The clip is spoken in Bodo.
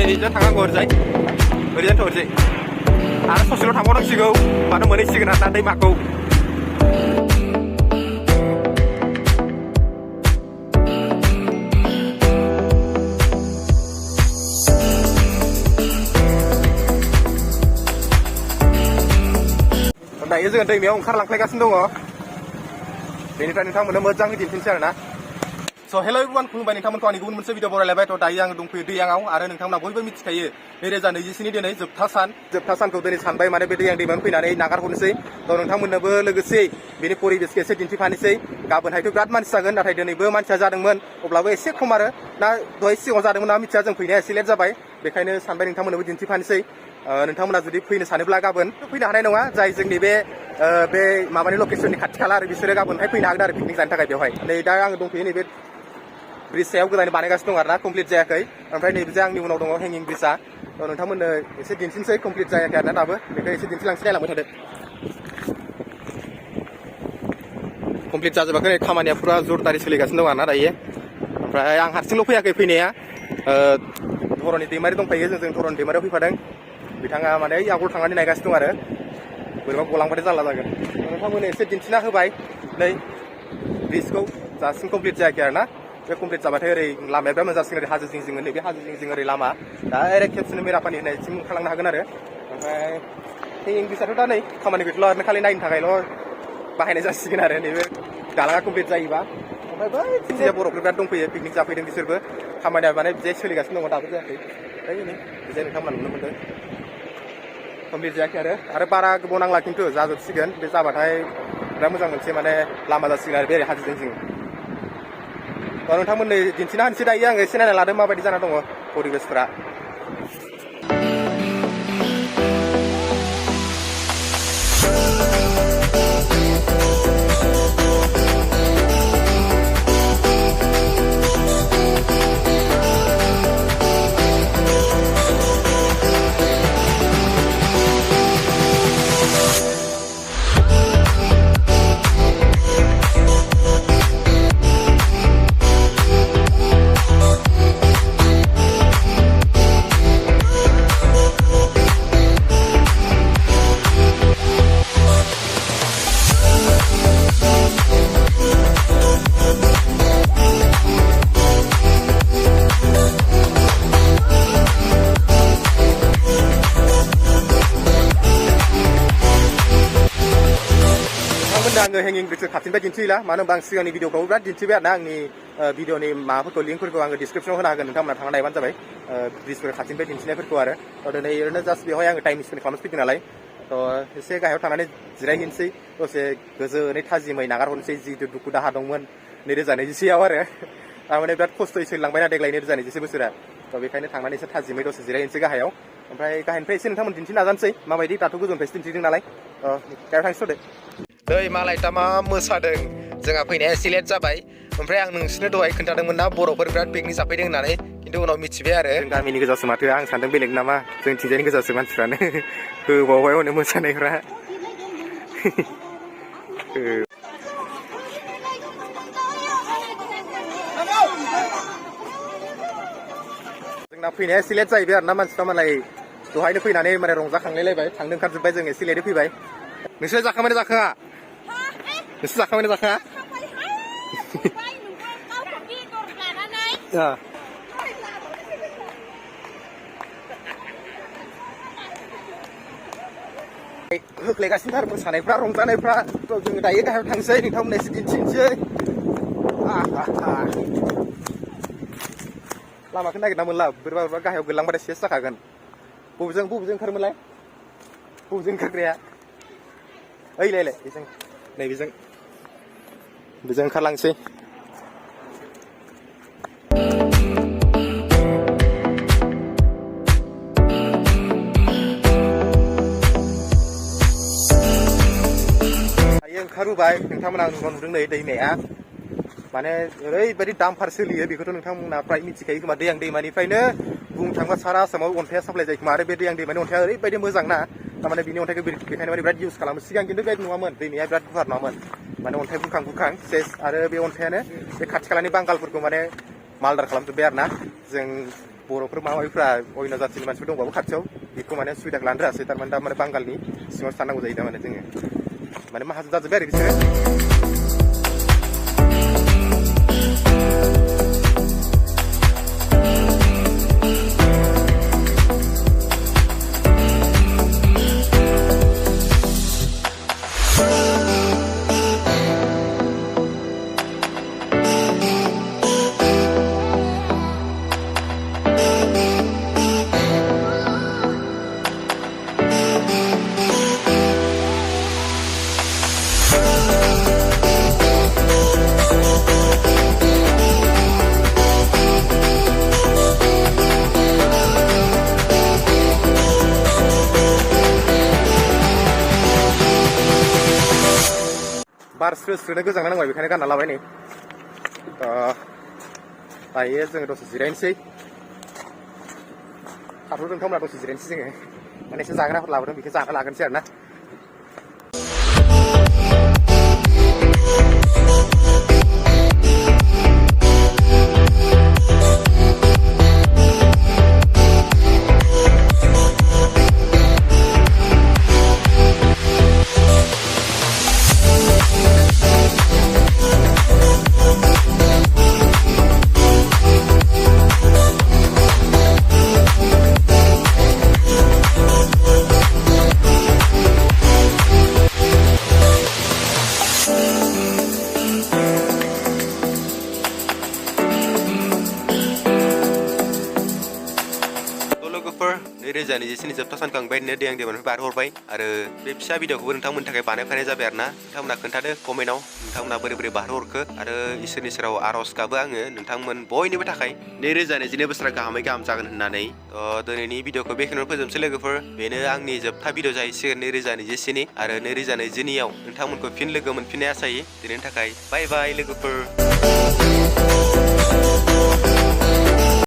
ओरैजा थांनांगौ ओरैजाय ओरैजायथ' ओरैजाय आरो ससेल' थांबावनांसिगौ मानो मोनहैसिगोन आरोना दैमाखौ दायो जोङो दैमायाव ओंखारलांफ्लायगासिनो दङ बेनिफ्राय नोंथांमोननो मोजाङै दिन्थिनोसै आरोना स' हेल' एभरिवान खुलुमबाय नोंथांमोनखौ आंनि गुबुन मोनसे भिडिअ बरायलायबाय थ' दायो आङो दंफैयो दैयाङाव आरो नोंथांमोना बयबो मिथिखायो 2024 दिनै जोबथा सानखौ दिनै सानबाय माने बे दैयां दैमायाव फैनानै नागारहरनोसै थ' नोंथांमोननोबो लोगोसे बेनि परिबेसखौ एसे दिन्थिफानोसै गाबोनहायथ' बिराद मानसि जागोन नाथाय दिनैबो मानसिया जादोंमोन अब्लाबो एसे खम आरो ना दहाय सिगाङाव जादोंमोन ना मिथिया जों फैनाया एसे लेट जाबाय बेखायनो सानबाय नोंथांमोननोबो दिन्थिफानोसै नोंथांमोना जुदि फैनो सानोब्ला गाबोन फैनो हानाय नङा जाय जोंनि बे माबानि लकेसननि खाथि खाला आरो बिसोरो गाबोनहाय फैनो हागोन आरो पिकनिक जानो थाखाय बेवहाय नै दा आङो दंफैयो नैबे ब्रिज सायाव गोदानै बानायगासिनो दं आरोना कमप्लिट जायाखै ओमफ्राय नैबे आंनि उनाव दङ हेंगिं ब्रिजआ थ' नोंथांमोननो एसे दिन्थिनोसै कमप्लिट जायाखै आरोना दाबो बेखौ एसे दिन्थिलांसै नायलांबाय थादो कमप्लिट जाजोबाखै खामानिया फुरा जरदारि सोलिगासिनो दं आरोना दायो ओमफ्राय आं हारसिंल' फैयाखै फैनाया धरनि दैमारि दंफायो जों धरनि दैमारियाव फैफादों बिथाङा माने आगोल थांनानै नायगासिनो दं आरो बोरैबा गलांबाथाय जारला जागोन नोंथांमोननो एसे दिन्थिना होबाय नै ब्रिजखौ दासिम कमप्लिट जायाखै आरोना बे कमप्लिट जाबाथाय ओरै लामाया बिराद मोजां जासिगोन ओरै हाजो जिं नैबे हाजो जिं ओरै लामा डाइरेक्ट खेबसेनो मेरापानि होननायसिम ओंखारलांनो हागोन आरो ओमफ्राय हेंगिं ब्रिजआथ' दा नै खामानि गैथ'ला आरो खालि नायनो थाखायल' बाहायनाय जासिगोन आरो नैबे दालाङा कमप्लिट जायोबा ओमफ्राय बै जायखिजाया बर'फोर बिराद दंफैयो पिकनिक जाफैदों बिसोरबो खामानिया माने जे सोलिगासिनो दङ दाबो जायाखै ओमफ्राय नै बिजाय नोंथांमोना नुनो मोनदों कमप्लिट जायाखै आरो बारा गोबाव नांला खिन्थु जाजोबसिगोन बे जाबाथाय बिराद मोजां मोनसे माने लामा जासिगोन आरो बे हाजो जिं नोंथांमोननो दिन्थिना होनोसै दायो आङो एसे नायना लादों माबायदि जाना दङ परिबेसफोरा आङो हेंगिं ब्रिजखौ खाथिनिफ्राय दिन्थिला मानो होनबा आं सिगांनि भिडिअफ्रावबो बिराद दिन्थिबाय आरोना आंनि भिडिअनि माबाफोरखौ लिंकफोरखौ आङो डिसक्रिपसनाव होना होगोन नोंथांमोना थांना नायबानो जाबाय ब्रिजफोर खाथिनिफ्राय दिन्थिनायफोरखौ आरो दिनै ओरैनो जास्ट बेवहाय आङो टाइम स्पेन्ड खालामनो फैदों नालाय थ' एसे गाहायाव थांनानै जिरायहैनोसै दसे गोजोनै थाजिमै नागारहरनोसै जिथु दुखु दाहा दंमोन 2024 आव आरो थारमाने बिराद खस्थ'यै सोलिलांबायना देग्लाय 2024 बोसोरा थ' बेखायनो थांनानै एसे थाजिमै दसे जिरायहैनोसै गाहायाव ओमफ्राय गाहायनिफ्राय एसे नोंथांमोन दिन्थिनो नाजानोसै माबायदि दाथ' गोजौनिफ्रायसो दिन्थिदों नालाय गाहायाव थांसै दे दै मालाय दा मा मोसादों जोंहा फैनाया एसे लेट जाबाय ओमफ्राय आं नोंसोरनो दहाय खोन्थादोंमोन ना बर'फोर बिराद पिकनिक जाफैदों होननानै खिन्थु उनाव मिथिबाय आरो जों गामिनि गोजासो माथो आं सानदों बेलेग नामा जों थिंजायनि गोजासो मानसिफ्रानो होबावबाय हनै मोसानायफ्रा जोंना फैनाया एसे लेट जाहैबाय आरोना मानसिफ्रा मालाय दहायनो फैनानै माने रंजाखांलायलायबाय थांनो ओंखारजोब्बाय जों एसे लेटै फैबाय नोंसोर जाखांबाय जाखाङा नोंसोर जाखांबाय जाखाङा होख्लायगासिनो आरो मोसानायफ्रा रंजानायफ्रा जोङो दायो गाहायाव थांसै नोंथांमोननो एसे दिन्थिनोसै लामाखौ नागिरना मोनला बोरैबा गाहायाव गोलैलांबाथाय सेस जाखागोन बबेजों ओंखारोमोनलाय बबेजों ओंखारग्राया ओइलाय बेजों नै बेजों ओंखारलांसै दायो ओंखारबोबाय नोंथांमोना नुदों नै दैमाया माने ओरैबायदि दामफार सोलियो बेखौथ' नोंथांमोना फ्राय मिथिखायो खोमा दैयां दैमानिफ्रायनो बुंनो थाङोबा सारा आसामाव अन्थाइया साप्लाय जायो खोमा आरो बे दैयां दैमानि अन्थाइया ओरैबायदि मोजां ना थारमाने बिनि अन्थाइखौ बेखायनो माने बिराद इउज खालामो सिगां खिन्थु बेबायदि नङामोन दैमाया बिराद गुवार नङामोन माने अन्थाइ बुखां सेस आरो बे अन्थाइयानो बे खाथि खालानि बांगालफोरखौ माने मालदार खालामजोब्बाय आरोना जों बर'फोर माबाफ्रा अयन' जाथिनि मानसिफोर दंबाबो खाथियाव बेखौ माने सुबिदाखौ लानो रोङासै थारमाने दा माने बांगालनि सिङाव थानांगौ जायो दा माने जोङो माने माहाजोन जाजोब्बाय आरो बिसोरो बार स्रो गोजांना नांबाय बेखायनो गानना लाबाय नै दायो जोङो दसे जिरायनोसै थाथ'दों होमब्ला दसे जिरायनोसै जोङो माने एसे जाग्राफोर लाबोदों बेखौ जाना लागोनसै आरो ना नैरोजा नैजिसेनि जोबथा सानखौ आं बेबायदिनो दैयां दैमानिफ्राय बारहरबाय आरो बे फिसा भिडिअखौबो नोंथांमोननि थाखाय बानायखानाय जाबाय आरो ना नोंथांमोना खोन्थादो कमेन्टआव नोंथांमोना बोरै बारहरखो आरो इसोरनि सेराव आर'ज गाबो आङो नोंथांमोन बयनिबो थाखाय नैरोजा नैजिनै बोसोरा गाहामै गाहाम जागोन होननानै दिनैनि भिडिअखौ बेखिनियावनो फोजोबनोसै लोगोफोर बेनो आंनि जोबथा भिडिअ जाहैसिगोन नैरोजा नैजिसेनि आरो नैरोजा नैजिनैआव नोंथांमोनखौ फिन लोगो मोनफिननाय आसायै दिनैनि थाखाय बाय बाय लोगोफोर